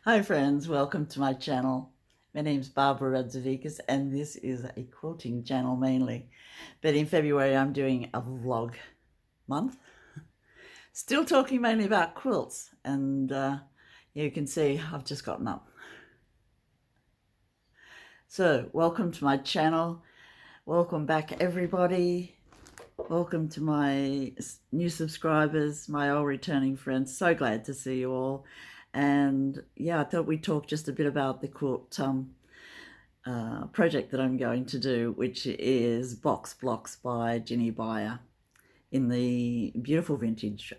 Hi friends, welcome to my channel. My name's Barbara Radzevicius and this is a quilting channel mainly. But in February I'm doing a vlog month. Still talking mainly about quilts and you can see I've just gotten up. So welcome to my channel. Welcome back everybody. Welcome to my new subscribers, my old returning friends. So glad to see you all. And yeah, I thought we'd talk just a bit about the quilt project that I'm going to do, which is Box Blocks by Ginny Beyer in the beautiful vintage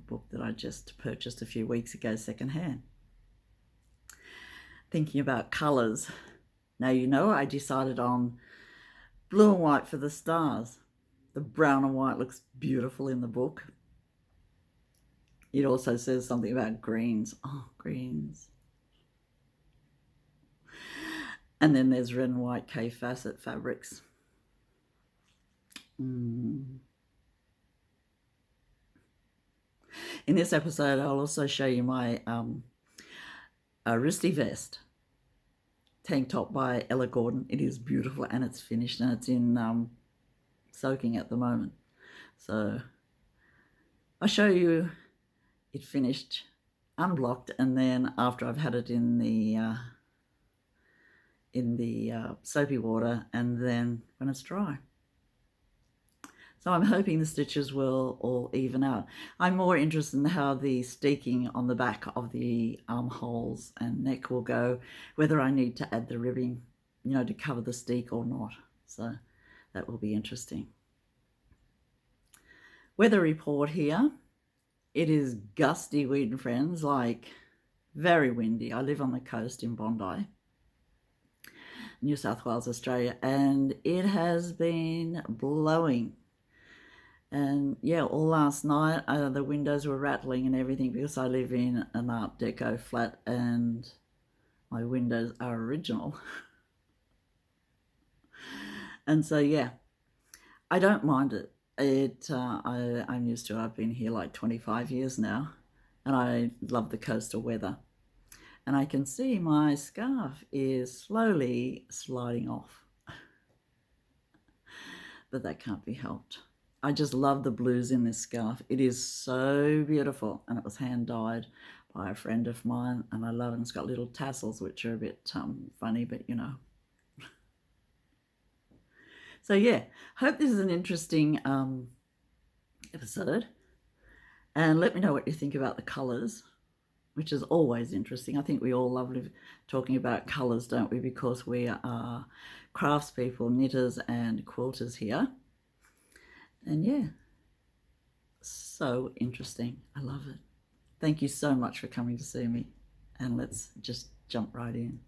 book that I just purchased a few weeks ago secondhand. Thinking about colours. Now, you know, I decided on blue and white for the stars. The brown and white looks beautiful in the book. It also says something about greens. Oh, greens. And then there's red and white K-facet fabrics. In this episode, I'll also show you my Roosty Vest tank top by Ella Gordon. It is beautiful and it's finished and it's in soaking at the moment. So I'll show you it finished unblocked, and then after I've had it in the soapy water, and then when it's dry. So I'm hoping the stitches will all even out. I'm more interested in how the steeking on the back of the armholes and neck will go, whether I need to add the ribbing, you know, to cover the steek or not. So that will be interesting. Weather report here. It is gusty wind, friends, like very windy. I live on the coast in Bondi, New South Wales, Australia, and it has been blowing. And yeah, all last night the windows were rattling and everything because I live in an Art Deco flat and my windows are original. And so yeah, I don't mind it. I'm used to it. I've been here like 25 years now and I love the coastal weather. And I can see my scarf is slowly sliding off, but that can't be helped. I just love the blues in this scarf. It is so beautiful, and it was hand dyed by a friend of mine, and I love it. And it's got little tassels, which are a bit funny, but you know. So yeah, hope this is an interesting episode, and let me know what you think about the colours, which is always interesting. I think we all love talking about colours, don't we? Because we are craftspeople, knitters and quilters here. And yeah, so interesting. I love it. Thank you so much for coming to see me, and let's just jump right in.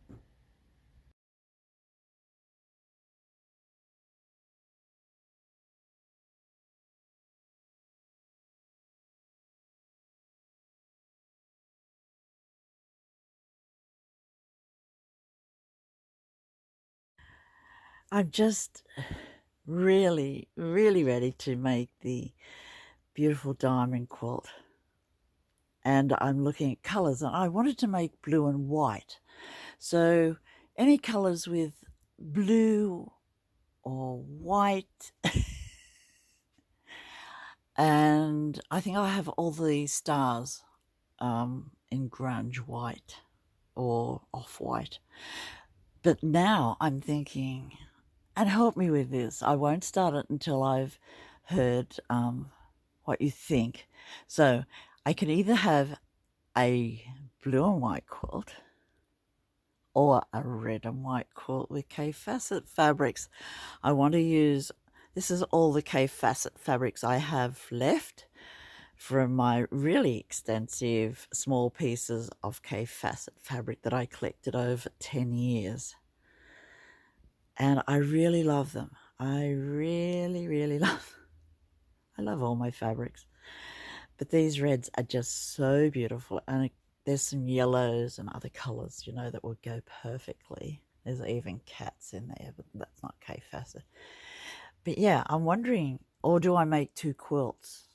I'm just really, really ready to make the beautiful diamond quilt. And I'm looking at colours, and I wanted to make blue and white. So any colours with blue or white. And I think I have all the stars in grunge white or off-white. But now I'm thinking, and help me with this, I won't start it until I've heard what you think. So I can either have a blue and white quilt or a red and white quilt with K-facet fabrics. I want to use, this is all the K-facet fabrics I have left from my really extensive small pieces of K-facet fabric that I collected over 10 years. And I really love them. I really, really love them. I love all my fabrics. But these reds are just so beautiful. And there's some yellows and other colours, you know, that would go perfectly. There's even cats in there, but that's not K-facet. But yeah, I'm wondering, or do I make two quilts?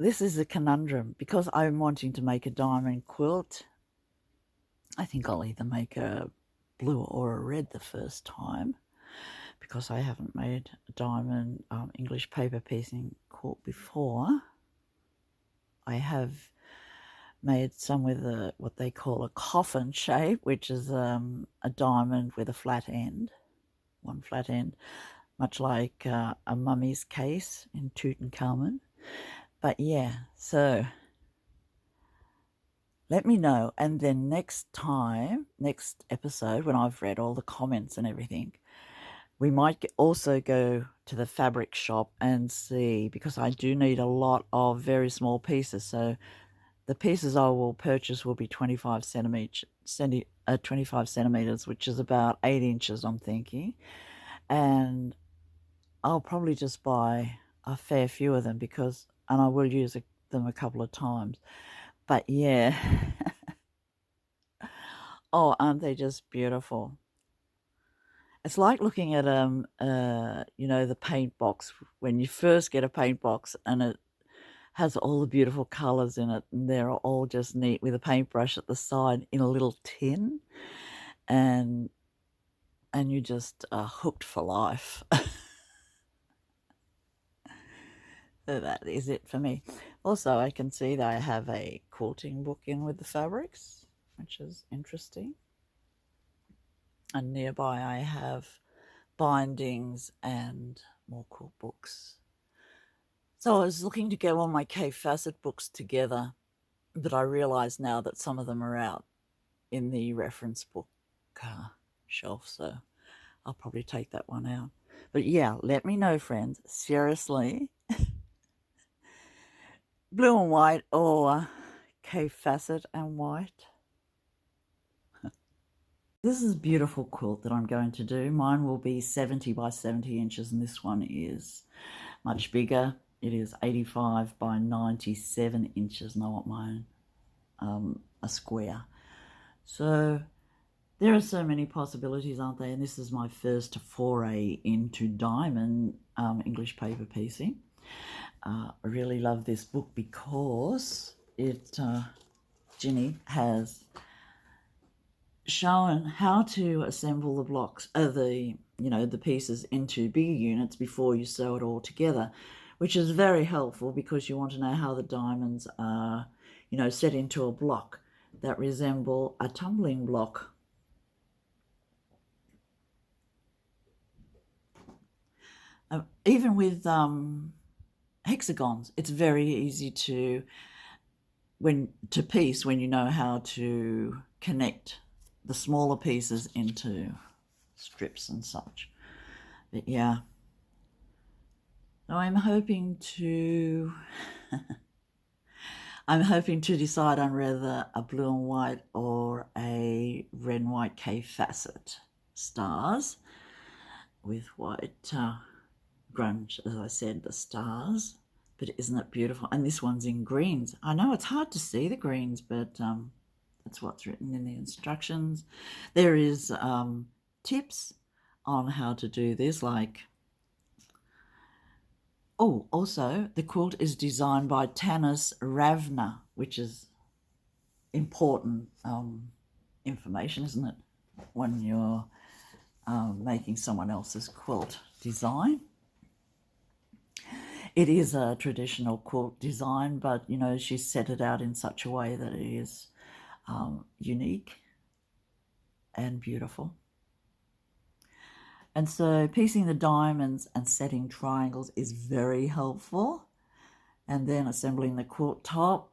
this is a conundrum because I'm wanting to make a diamond quilt. I think I'll either make a blue or a red the first time because I haven't made a diamond English paper piecing quilt before. I have made some with what they call a coffin shape, which is a diamond with a flat end, one flat end, much like a mummy's case in Tutankhamun. But yeah, so let me know. And then next episode, when I've read all the comments and everything, we might also go to the fabric shop and see, because I do need a lot of very small pieces. So the pieces I will purchase will be 25 centimeters, which is about 8 inches, I'm thinking. And I'll probably just buy a fair few of them and I will use them a couple of times. But yeah, oh, aren't they just beautiful? It's like looking at the paint box when you first get a paint box and it has all the beautiful colors in it, and they're all just neat with a paintbrush at the side in a little tin, and you just are hooked for life. So that is it for me. Also, I can see that I have a quilting book in with the fabrics, which is interesting. And nearby I have bindings and more quilt books. So I was looking to get all my Kay Facet books together, but I realise now that some of them are out in the reference book shelf, so I'll probably take that one out. But yeah, let me know, friends. Seriously, blue and white or Kay Facet and white. This is a beautiful quilt that I'm going to do. Mine will be 70 by 70 inches, and this one is much bigger. It is 85 by 97 inches, and I want mine a square. So there are so many possibilities, aren't there? And this is my first foray into diamond English paper piecing. I really love this book because Ginny has shown how to assemble the blocks, the pieces into bigger units before you sew it all together, which is very helpful because you want to know how the diamonds are, set into a block that resemble a tumbling block. Even with hexagons, it's very easy to piece when you know how to connect the smaller pieces into strips and such. But yeah, so I'm hoping to decide on whether a blue and white or a red and white Kay Facet stars with white grunge, as I said, the stars. But isn't it beautiful? And this one's in greens. I know it's hard to see the greens, but that's what's written in the instructions. There is tips on how to do this, like, also the quilt is designed by Tanis Ravna, which is important information, isn't it, when you're making someone else's quilt design. It is a traditional quilt design, but she's set it out in such a way that it is unique and beautiful. And so piecing the diamonds and setting triangles is very helpful. And then assembling the quilt top,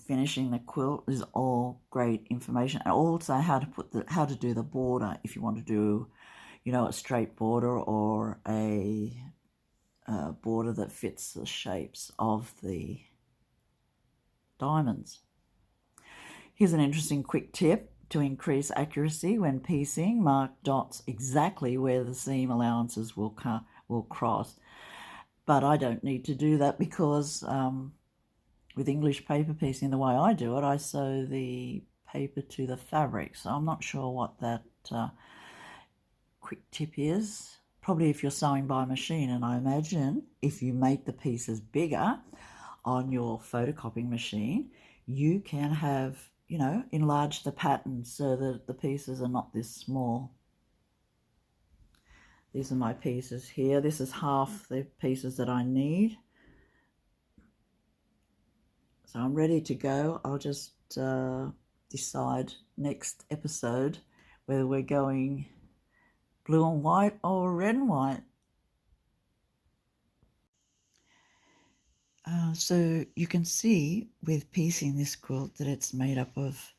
finishing the quilt is all great information. And also how to do the border if you want to do, a straight border or a border that fits the shapes of the diamonds. Here's an interesting quick tip. To increase accuracy when piecing, mark dots exactly where the seam allowances will cross. But I don't need to do that because with English paper piecing, the way I do it, I sew the paper to the fabric. So I'm not sure what that quick tip is. Probably if you're sewing by machine, and I imagine if you make the pieces bigger, on your photocopying machine, you can have, enlarge the pattern so that the pieces are not this small. These are my pieces here. This is half the pieces that I need. So I'm ready to go. I'll just decide next episode whether we're going blue and white or red and white. So you can see with piecing this quilt that it's made up of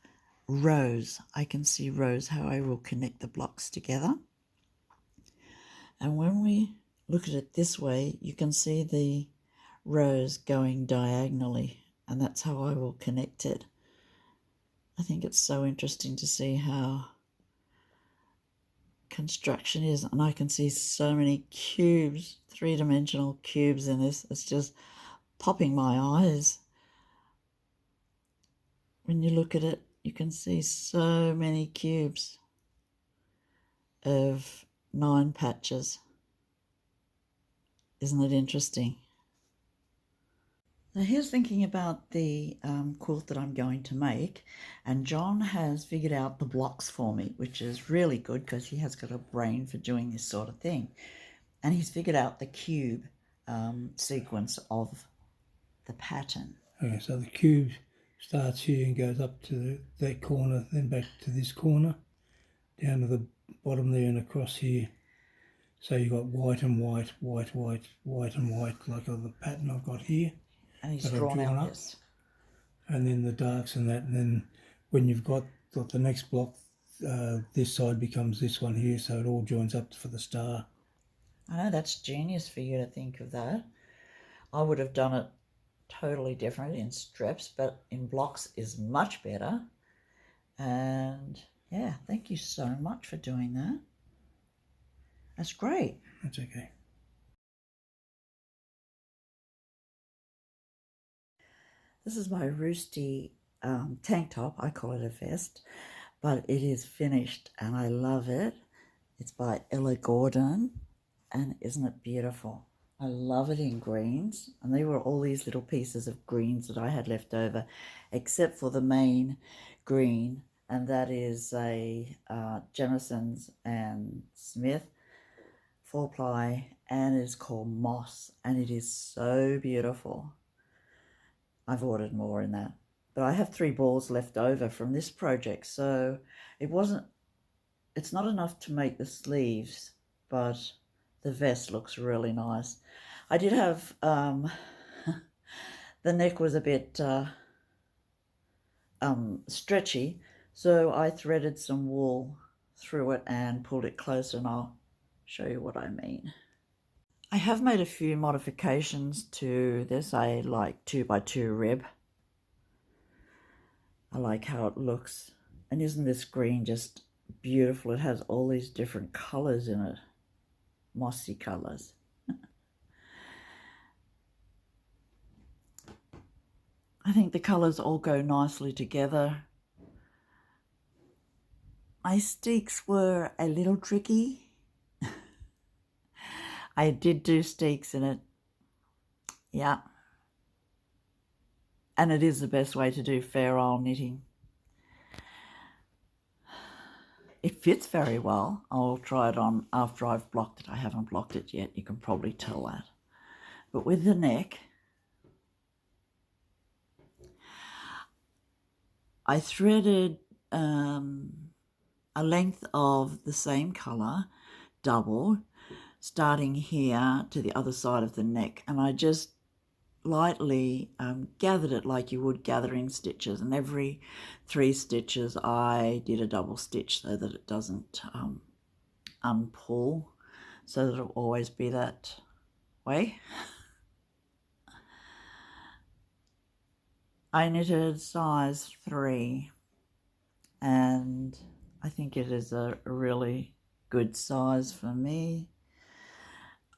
rows. I can see rows, how I will connect the blocks together. And when we look at it this way, you can see the rows going diagonally, and that's how I will connect it. I think it's so interesting to see how construction is, and I can see so many cubes, three-dimensional cubes in this. It's just popping my eyes. When you look at it, you can see so many cubes of 9 patches. Isn't it interesting? So here's thinking about the quilt that I'm going to make, and John has figured out the blocks for me, which is really good because he has got a brain for doing this sort of thing. And he's figured out the cube sequence of the pattern. Okay, so the cube starts here and goes up to that corner, then back to this corner, down to the bottom there and across here. So you've got white and white, white, white, white and white, like the pattern I've got here. And he's drawn out this. And then the darks and that, and then when you've got the next block, this side becomes this one here, so it all joins up for the star. I know, that's genius for you to think of that. I would have done it totally different in strips, but in blocks is much better. And yeah, thank you so much for doing that. That's great. That's okay. This is my Roosty tank top. I call it a vest, but it is finished and I love it. It's by Ella Gordon, and isn't it beautiful? I love it in greens, and they were all these little pieces of greens that I had left over, except for the main green, and that is a Jamison's and Smith 4-ply, and it's called Moss, and it is so beautiful. I've ordered more in that, but I have 3 balls left over from this project, so it's not enough to make the sleeves, but the vest looks really nice. I did have the neck was a bit stretchy, so I threaded some wool through it and pulled it closer, and I'll show you what I mean. I have made a few modifications to this. I like 2x2 rib. I like how it looks. And isn't this green just beautiful? It has all these different colours in it. Mossy colours. I think the colours all go nicely together. My steeks were a little tricky. I did do steeks in it. Yeah. And it is the best way to do fair isle knitting. It fits very well. I'll try it on after I've blocked it. I haven't blocked it yet. You can probably tell that. But with the neck, I threaded a length of the same colour, double, starting here to the other side of the neck, and I just lightly gathered it like you would gathering stitches, and every 3 stitches I did a double stitch so that it doesn't unpull, so that it'll always be that way. I knitted size 3, and I think it is a really good size for me.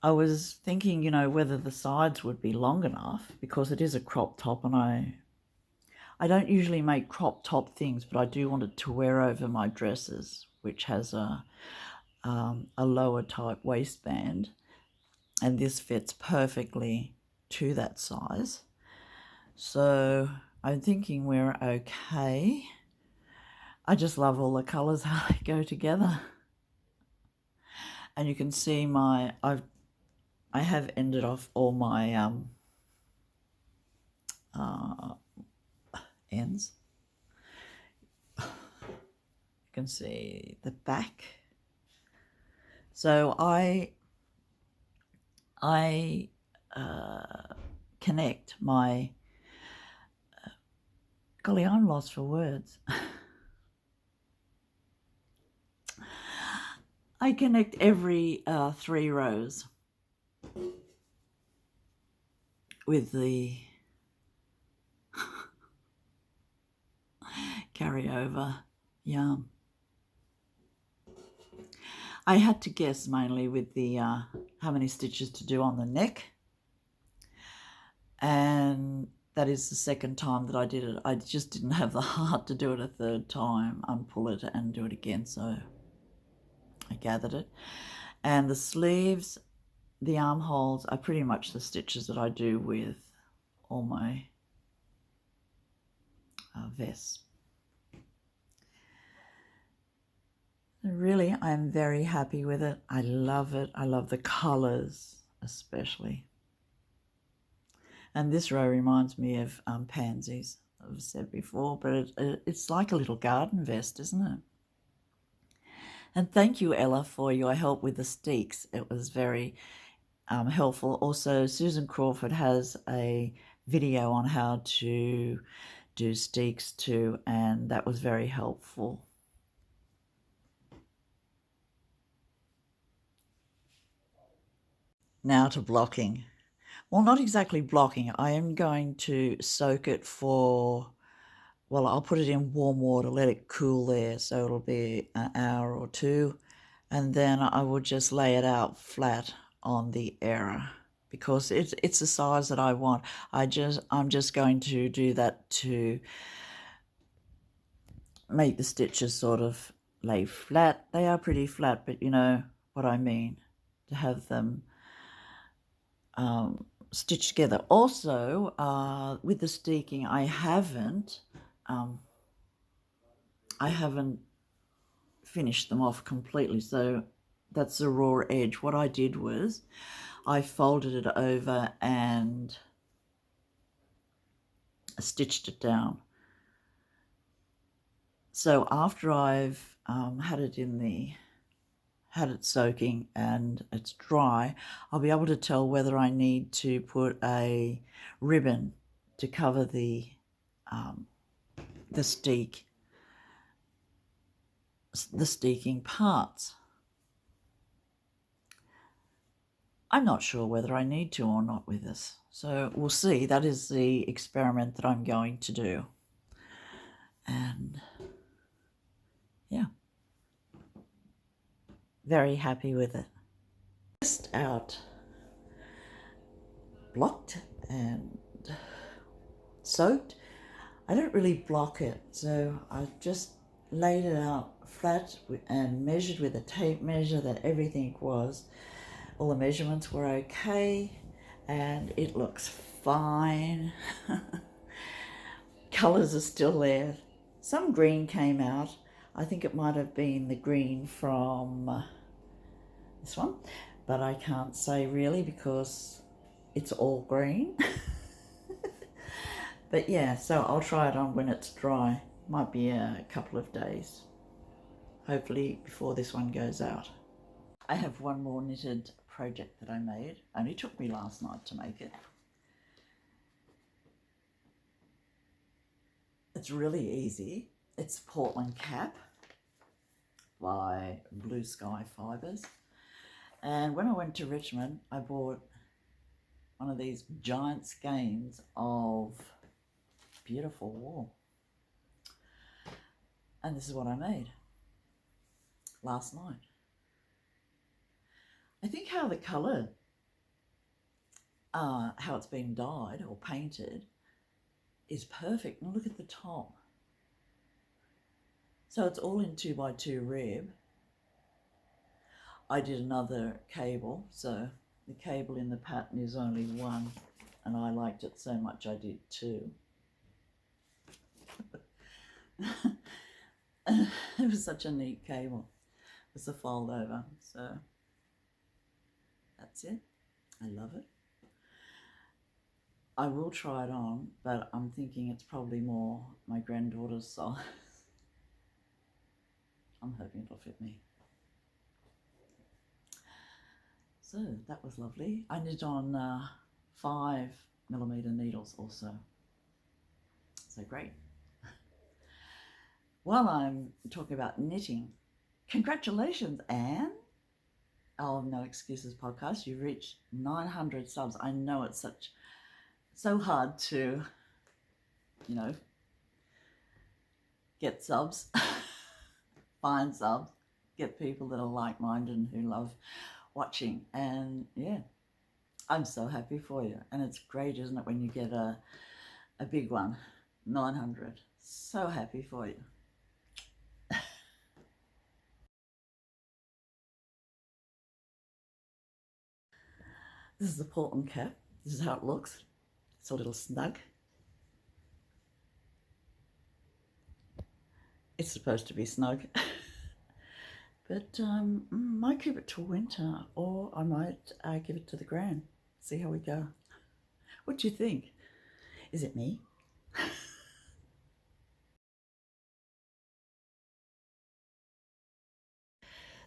I was thinking, whether the sides would be long enough, because it is a crop top, and I don't usually make crop top things, but I do want it to wear over my dresses, which has a lower type waistband, and this fits perfectly to that size. So I'm thinking we're okay. I just love all the colours, how they go together. And you can see I have ended off all my ends. You can see the back. So I connect my, golly, I'm lost for words. I connect every 3 rows with the carryover yarn. I had to guess mainly with the how many stitches to do on the neck, and that is the second time that I did it. I just didn't have the heart to do it a third time, unpull it and do it again, so I gathered it. And the sleeves, the armholes are pretty much the stitches that I do with all my vests. Really, I'm very happy with it. I love it. I love the colours especially. And this row reminds me of pansies, I've said before, but it's like a little garden vest, isn't it? And thank you, Ella, for your help with the steeks. It was very helpful. Also, Susan Crawford has a video on how to do steeks too, and that was very helpful. Now to blocking. Well, not exactly blocking. I am going to soak it for, well, I'll put it in warm water, let it cool there, so it'll be an hour or two, and then I will just lay it out flat on the area because it's the size that I want. I'm just going to do that to make the stitches sort of lay flat. They are pretty flat, but you know what I mean, to have them stitched together. Also, with the steeking, I haven't finished them off completely, so that's the raw edge. What I did was I folded it over and stitched it down. So after I've had it soaking and it's dry, I'll be able to tell whether I need to put a ribbon to cover the steeking parts. I'm not sure whether I need to or not with this, so we'll see. That is the experiment that I'm going to do. And yeah, very happy with it. Just out blocked and soaked. I don't really block it, so I just laid it out flat and measured with a tape measure that everything was, all the measurements were okay, and it looks fine. Colours are still there. Some green came out. I think it might have been the green from this one, but I can't say really because it's all green. But yeah, so I'll try it on when it's dry. Might be a couple of days, hopefully before this one goes out. I have one more knitted project that I made. Only took me last night to make it. It's really easy. It's Portland Cap by Blue Sky Fibres. And when I went to Richmond, I bought one of these giant skeins of beautiful wool. And this is what I made last night. I think how the colour, how it's been dyed or painted is perfect. And look at the top. So it's all in 2x2 rib. I did another cable, so the cable in the pattern is only 1 and I liked it so much I did too. It was such a neat cable. It's a fold over, so that's it. I love it. I will try it on, but I'm thinking it's probably more my granddaughter's size. I'm hoping it'll fit me. So that was lovely. I knit on 5mm needles also. So great. While I'm talking about knitting, congratulations, Anne. Oh, No Excuses podcast. You've reached 900 subs. I know it's so hard to, get subs, find subs, get people that are like-minded and who love watching. And yeah, I'm so happy for you. And it's great, isn't it, when you get a big one, 900. So happy for you. This is the Portland cap. This is how it looks. It's a little snug. It's supposed to be snug. But might keep it till winter, or I might give it to the gran. See how we go. What do you think? Is it me?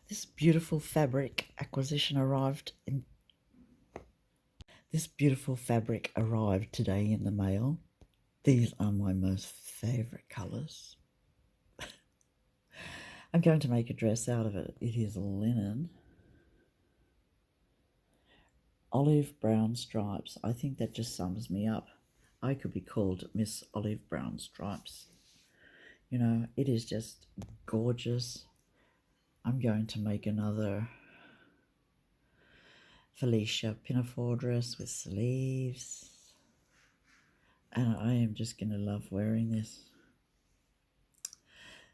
This beautiful fabric arrived today in the mail. These are my most favourite colours. I'm going to make a dress out of it. It is linen. Olive brown stripes. I think that just sums me up. I could be called Miss Olive Brown Stripes. You know, it is just gorgeous. I'm going to make another Felicia pinafore dress with sleeves. And I am just going to love wearing this.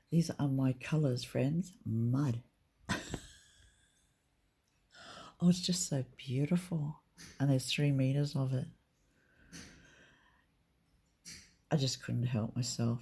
These are my colours, friends. Mud. Oh, it's just so beautiful. And there's 3 meters of it. I just couldn't help myself.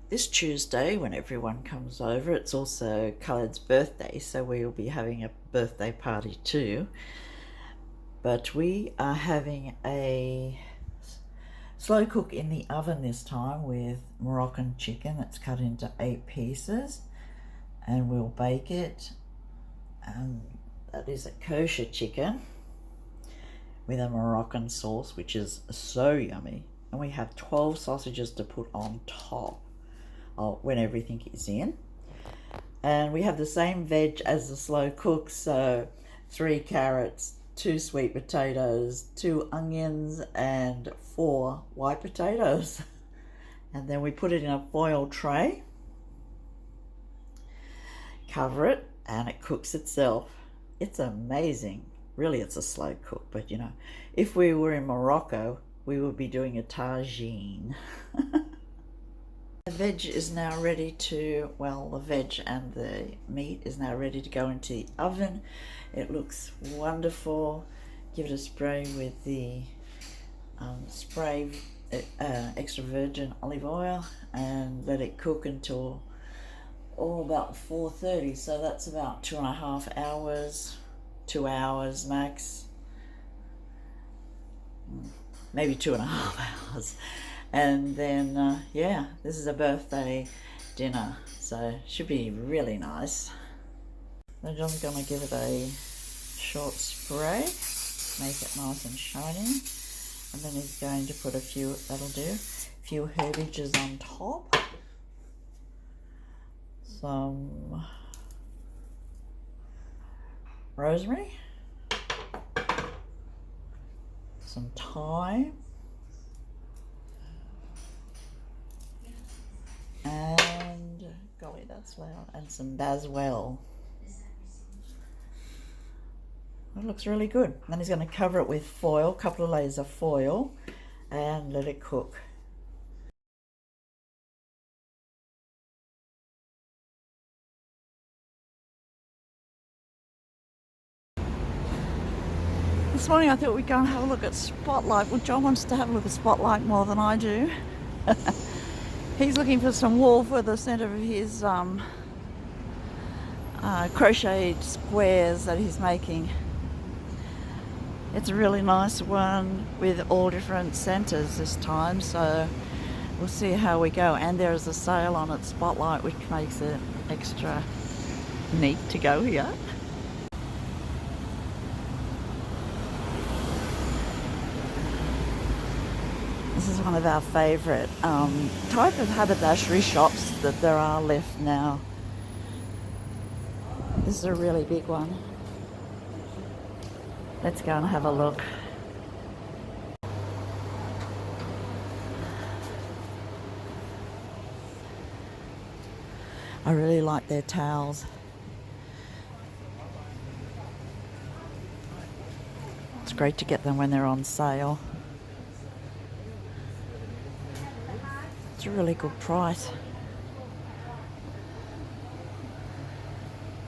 This Tuesday, when everyone comes over, it's also Khaled's birthday, so we will be having a birthday party too. But we are having a slow cook in the oven this time with Moroccan chicken that's cut into 8 pieces, and we'll bake it. That is a kosher chicken with a Moroccan sauce, which is so yummy. And we have 12 sausages to put on top when everything is in. And we have the same veg as the slow cook, so 3 carrots, 2 sweet potatoes, 2 onions, and 4 white potatoes. And then we put it in a foil tray, cover it, and it cooks itself. It's amazing. Really, it's a slow cook, but you know, if we were in Morocco, we would be doing a tagine. The veg is now ready to, the veg and the meat is now ready to go into the oven. It looks wonderful. Give it a spray with the extra virgin olive oil and let it cook until about 4:30. So that's about 2.5 hours, 2 hours max, maybe 2.5 hours. And then, yeah, this is a birthday dinner, so should be really nice. Then John's going to give it a short spray, make it nice and shiny. And then he's going to put a few herbages on top. Some rosemary, some thyme, and golly, that's loud, and some basil. It looks really good. And then he's going to cover it with foil, a couple of layers of foil, and let it cook. This morning I thought we'd go and have a look at Spotlight. Well, John wants to have a look at Spotlight more than I do. He's looking for some wool for the centre of his crocheted squares that he's making. It's a really nice one with all different centres this time, so we'll see how we go. And there is a sale on at Spotlight, which makes it extra neat to go here. This is one of our favourite type of haberdashery shops that there are left now. This is a really big one. Let's go and have a look. I really like their towels. It's great to get them when they're on sale. It's a really good price.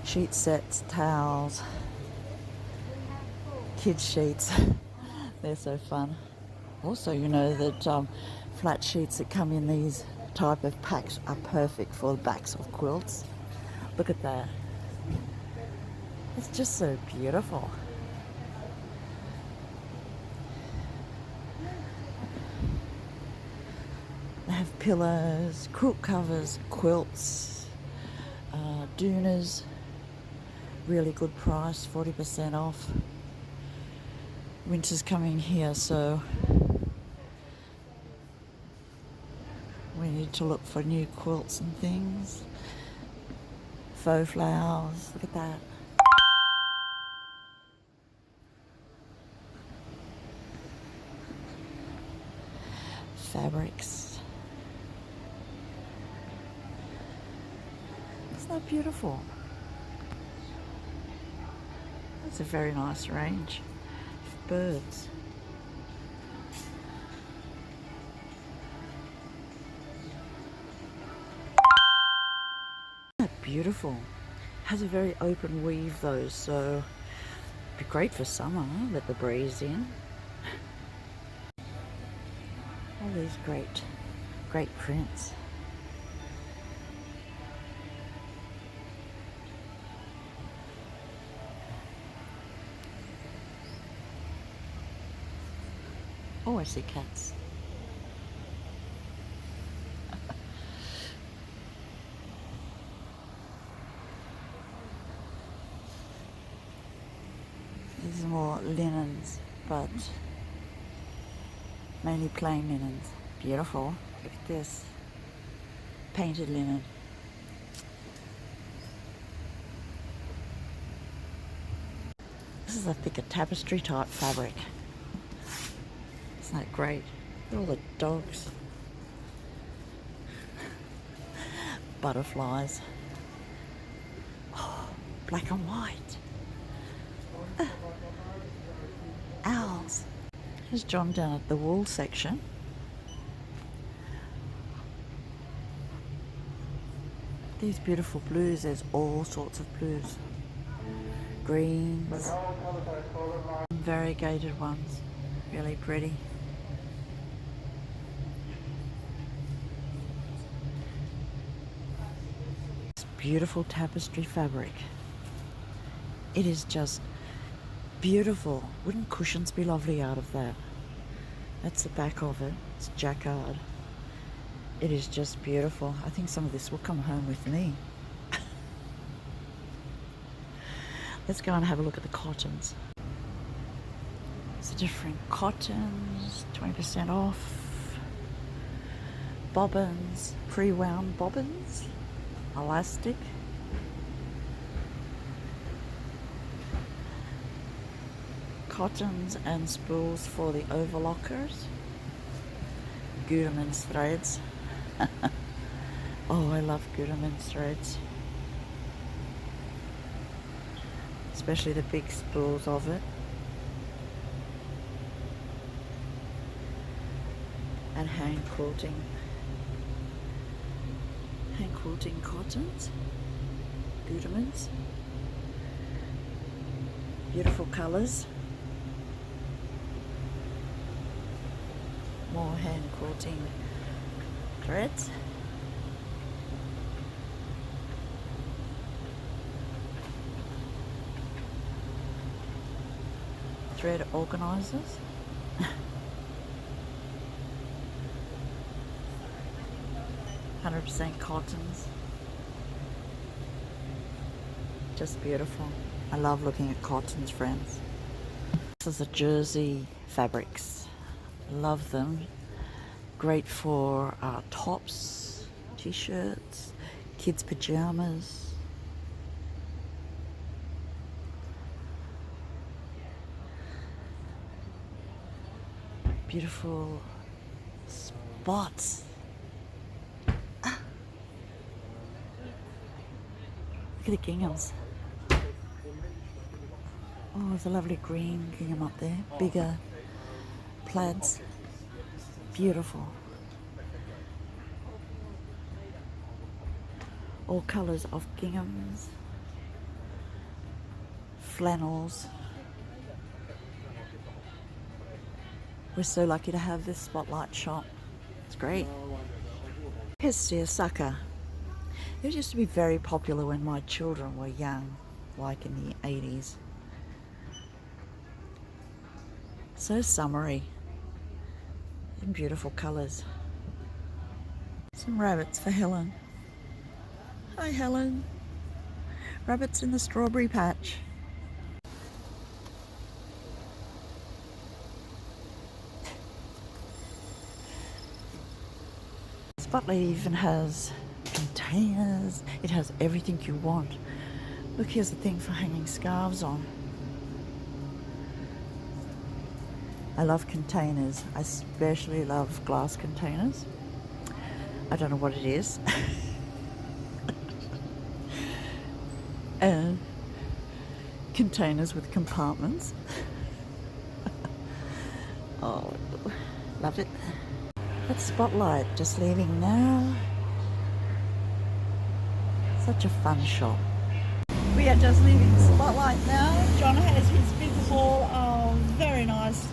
Sheet sets, towels, kids sheets. They're so fun. Also, you know that flat sheets that come in these type of packs are perfect for the backs of quilts. Look at that. It's just so beautiful. They have pillows, quilt covers, quilts, doonas. Really good price, 40% off. Winter's coming here, so we need to look for new quilts and things. Faux flowers, look at that. Fabrics. Isn't that beautiful? It's a very nice range of birds. Isn't that beautiful? Has a very open weave though, so it'd be great for summer. Let the breeze in. All these great prints. Oh, I see cats. These are more linens, but mainly plain linens. Beautiful. Look at this. Painted linen. This is a thicker tapestry type fabric. Isn't that great? Look at all the dogs. Butterflies. Oh, black and white. Owls. Here's John down at the wool section. These beautiful blues, there's all sorts of blues. Greens. Variegated ones. Really pretty. It's beautiful tapestry fabric. It is just beautiful. Wouldn't cushions be lovely out of that? That's the back of it. It's jacquard. It is just beautiful. I think some of this will come home with me. Let's go and have a look at the cottons. So different cottons, 20% off. Bobbins, pre-wound bobbins, elastic. Cottons and spools for the overlockers. Gutermann's threads. Oh, I love Gutermann's threads. Especially the big spools of it. And hand quilting cottons, Gutermann's. Beautiful colours. more hand quilting threads. Thread organisers. 100% cottons. Just beautiful. I love looking at cottons, friends. This is a jersey fabrics. Love them. Great for tops, t-shirts, kids' pajamas. Beautiful spots. Look at the ginghams. Oh, there's a lovely green gingham up there. Bigger plaids. Beautiful. All colours of ginghams. Flannels. We're so lucky to have this Spotlight shop. It's great. Hestia sucker. It used to be very popular when my children were young, like in the 80s. So summery in beautiful colours. Some rabbits for Helen. Hi Helen. Rabbits in the strawberry patch. Spotlight even has containers. It has everything you want. Look, here's the thing for hanging scarves on. I love containers. I especially love glass containers. I don't know what it is. And containers with compartments. Oh, love it. That's Spotlight, just leaving now. Such a fun shop. We are just leaving Spotlight now. John has his big haul of very nice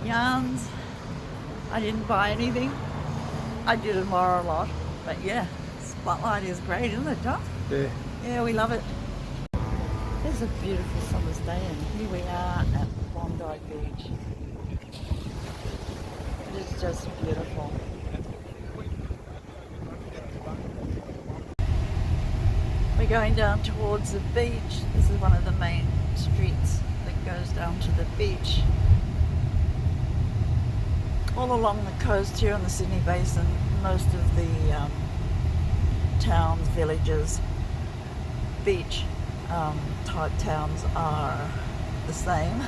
yarns. I didn't buy anything. I did admire a lot. But yeah, Spotlight is great, isn't it, John? Yeah. Yeah, we love it. It's a beautiful summer's day and here we are at Bondi Beach. It is just beautiful. We're going down towards the beach. This is one of the main streets that goes down to the beach. All along the coast here in the Sydney Basin, most of the towns, villages, beach type towns are the same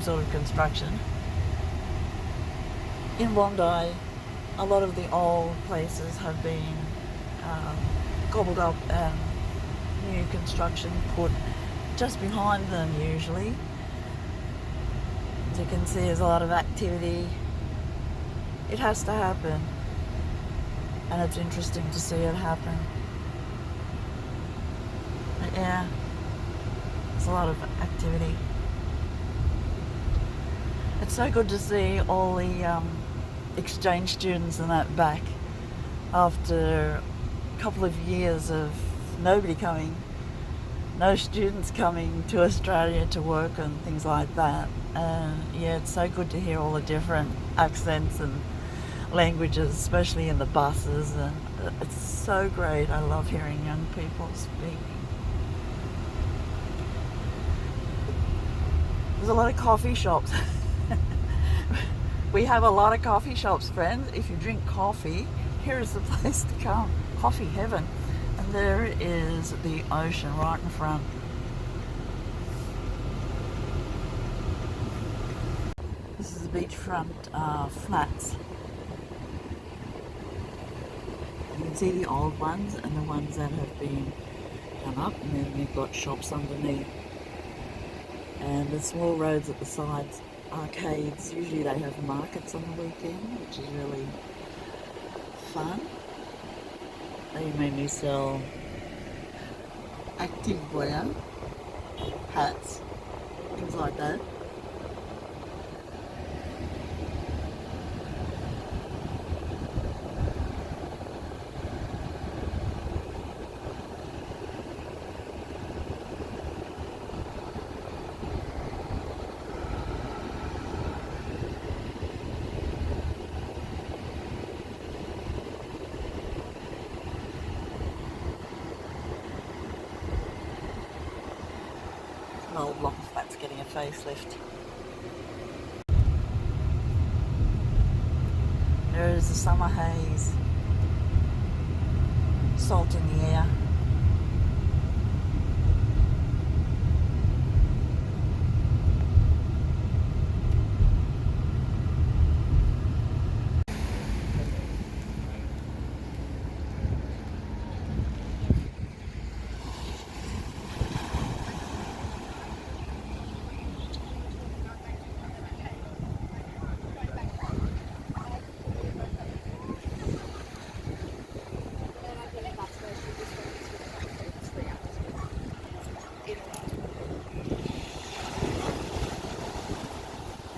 sort of construction. In Bondi, a lot of the old places have been gobbled up and new construction put just behind them usually. As you can see, there's a lot of activity. It has to happen, and it's interesting to see it happen. But yeah, there's a lot of activity. It's so good to see all the exchange students and that back after a couple of years of nobody coming, no students coming to Australia to work and things like that. And yeah, it's so good to hear all the different accents and languages, especially in the buses, and it's so great. I love hearing young people speak. There's a lot of coffee shops. We have a lot of coffee shops, friends. If you drink coffee, here is the place to come. Coffee heaven. And there is the ocean right in front. This is the beachfront flats. You can see the old ones and the ones that have been done up, and then you've got shops underneath. And the small roads at the sides, arcades. Usually they have markets on the weekend, which is really fun. They mainly sell active wear, hats, things like that. old long flat's getting a facelift. There is the summer haze, salt in the air.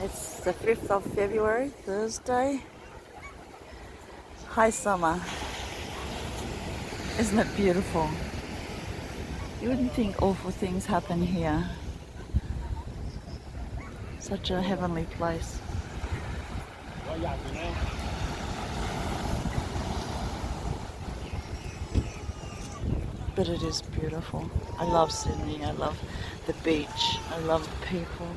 It's the 5th of February, Thursday. High summer. Isn't it beautiful? You wouldn't think awful things happen here. Such a heavenly place. But it is beautiful. I love Sydney. I love the beach. I love the people.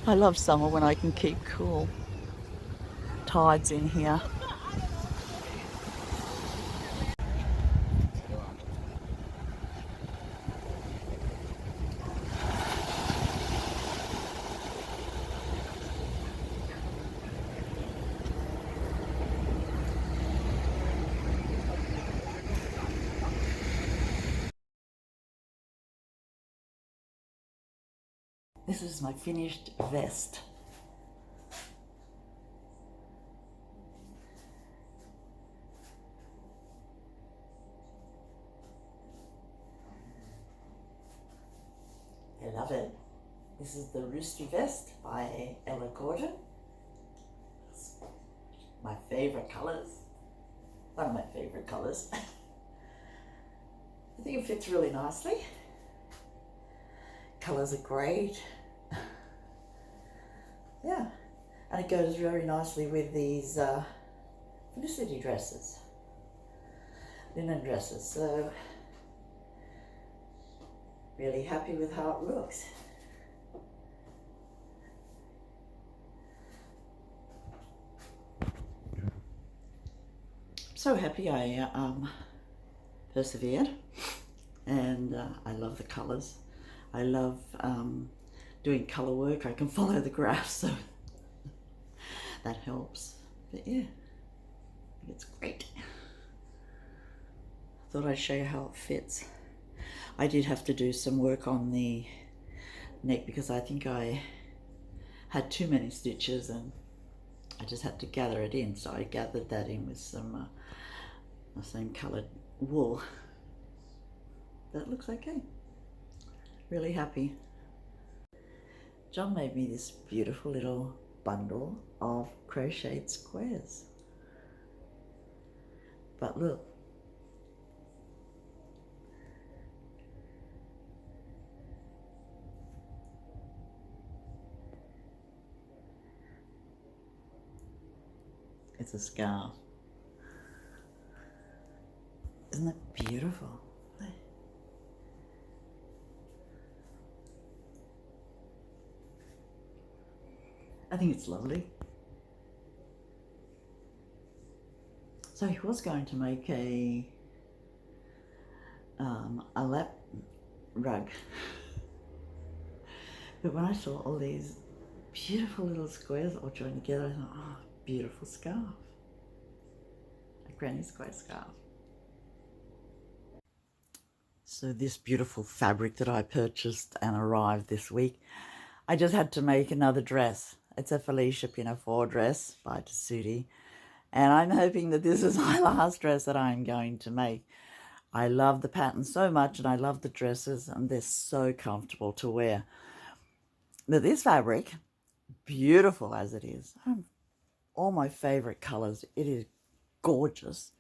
I love summer when I can keep cool. Tides in here. This is my finished vest. I love it. This is the Roosty Vest by Ella Gordon. It's my favourite colours. One of my favourite colours. I think it fits really nicely. Colours are great. Yeah, and it goes very nicely with these Felicity dresses, linen dresses. So really happy with how it looks. So happy I persevered, and I love the colours. I love doing colour work. I can follow the graphs, so that helps. But yeah, I think it's great. Thought I'd show you how it fits. I did have to do some work on the neck because I think I had too many stitches and I just had to gather it in. So I gathered that in with some the same coloured wool. That looks okay. Really happy. John made me this beautiful little bundle of crocheted squares. But look, it's a scarf. Isn't it beautiful? I think it's lovely. So he was going to make a lap rug, but when I saw all these beautiful little squares all joined together, I thought, oh, beautiful scarf, a granny square scarf. So this beautiful fabric that I purchased and arrived this week, I just had to make another dress. It's a Felicia Pinafore dress by Tessuti, and I'm hoping that this is my last dress that I'm going to make. I love the pattern so much, and I love the dresses, and they're so comfortable to wear. But this fabric, beautiful as it is, all my favorite colors, it is gorgeous.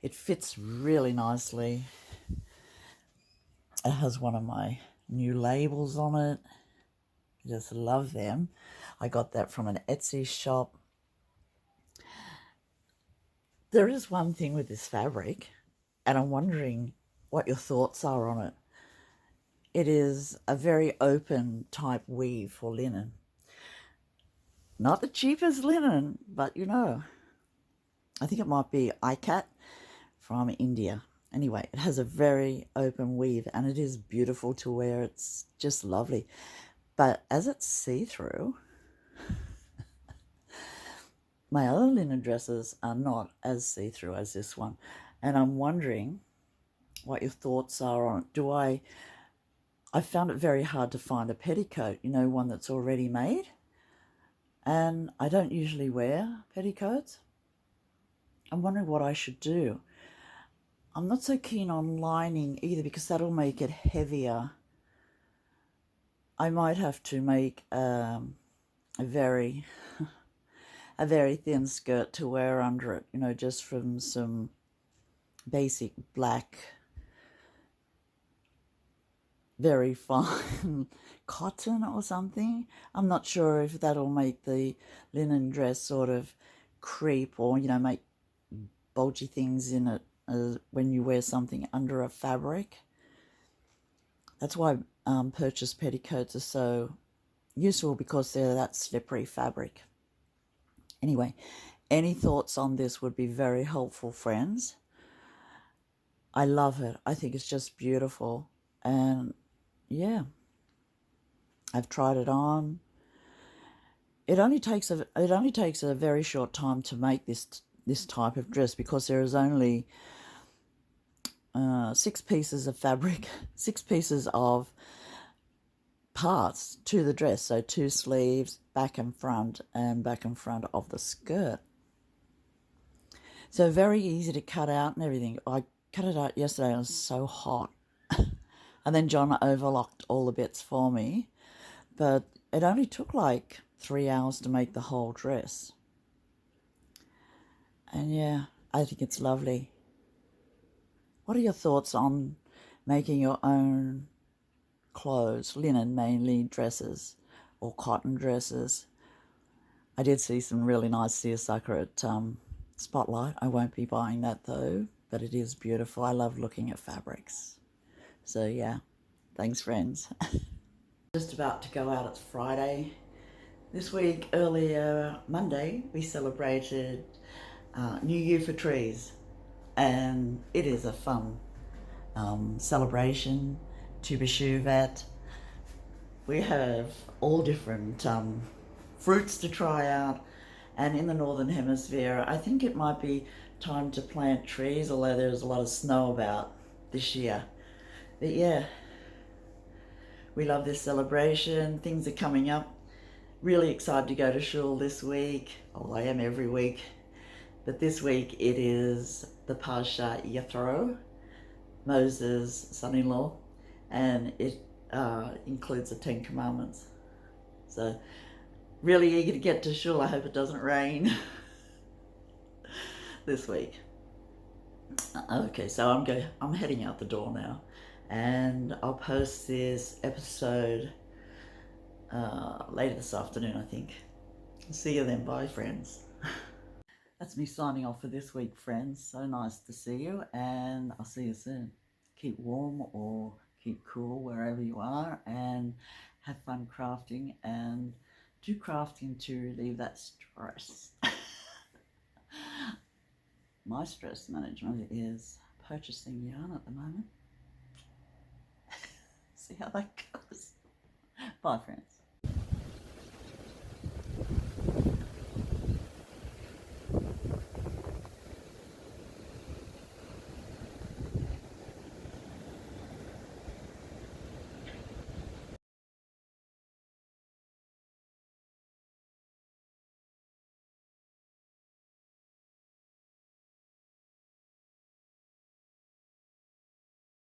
It fits really nicely. It has one of my new labels on it. I just love them. I got that from an Etsy shop. There is one thing with this fabric, and I'm wondering what your thoughts are on it. It is a very open type weave for linen. Not the cheapest linen, but you know, I think it might be ICAT from India. Anyway, it has a very open weave and it is beautiful to wear. It's just lovely. But as it's see-through, my other linen dresses are not as see-through as this one. And I'm wondering what your thoughts are on it. I found it very hard to find a petticoat, you know, one that's already made. And I don't usually wear petticoats. I'm wondering what I should do. I'm not so keen on lining either because that'll make it heavier. I might have to make a very thin skirt to wear under it, you know, just from some basic black, very fine cotton or something. I'm not sure if that'll make the linen dress sort of creep or, you know, make bulgy things in it when you wear something under a fabric. That's why purchased petticoats are so useful, because they're that slippery fabric. Anyway, any thoughts on this would be very helpful, friends. I love it. I think it's just beautiful. And yeah, I've tried it on. It only takes a very short time to make this type of dress, because there is only 6 pieces of fabric, 6 pieces of parts to the dress. So 2 sleeves, back and front of the skirt. So very easy to cut out and everything. I cut it out yesterday and it was so hot. And then John overlocked all the bits for me. But it only took like 3 hours to make the whole dress. And yeah, I think it's lovely. What are your thoughts on making your own clothes, linen mainly, dresses or cotton dresses? I did see some really nice seersucker at Spotlight. I won't be buying that though, but it is beautiful. I love looking at fabrics. So yeah, thanks friends. Just about to go out, it's Friday. This week, earlier Monday, we celebrated New Year for trees. And it is a fun celebration to be sure at. We have all different fruits to try out, and in the Northern Hemisphere I think it might be time to plant trees, although there's a lot of snow about this year. But yeah, we love this celebration. Things are coming up. Really excited to go to shul this week. Oh, I am every week. But this week it is the Parsha Yethro, Moses' son-in-law, and it includes the 10 Commandments. So really eager to get to shul. I hope it doesn't rain this week. Okay, so I'm heading out the door now, and I'll post this episode later this afternoon, I think. See you then. Bye, friends. That's me signing off for this week, friends. So nice to see you, and I'll see you soon. Keep warm or keep cool wherever you are, and have fun crafting, and do crafting to relieve that stress. My stress management is purchasing yarn at the moment. See how that goes. Bye, friends.